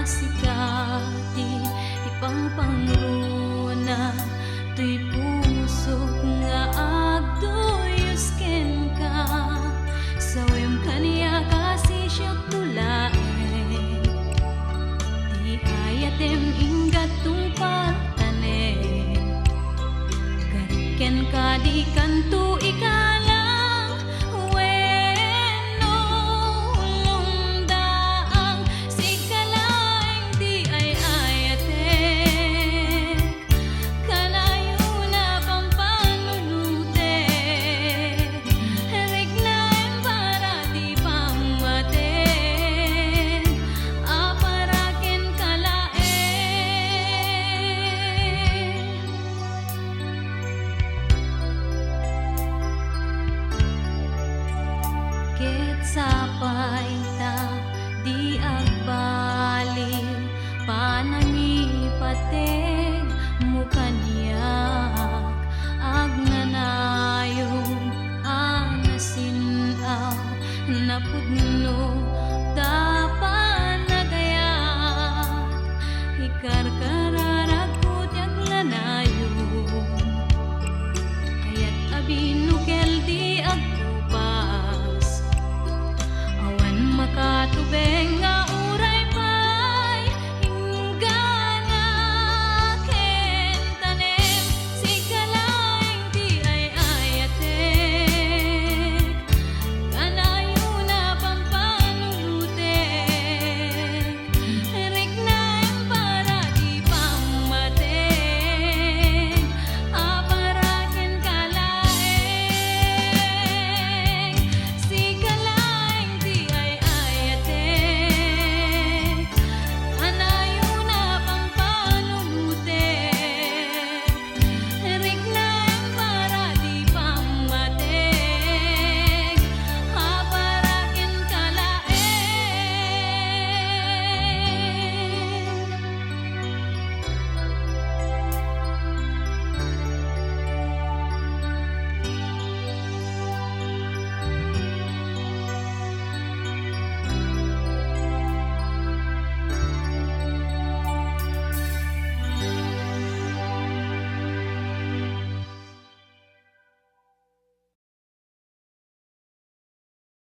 masikati ipang pangruna tuy pusok nga agduyos ken ka sawem kaniya kasi siya tulae di ayatem ingat tumpatane gariken ka di kantu ikalang weno lumdaang sikalaing di ay ayatek kalayo na pampanunute regnaen para di pamaten aparaken kalaen ket sapay ta di agbaliw panangipateg mukaniyak agnanayong anasinaw napud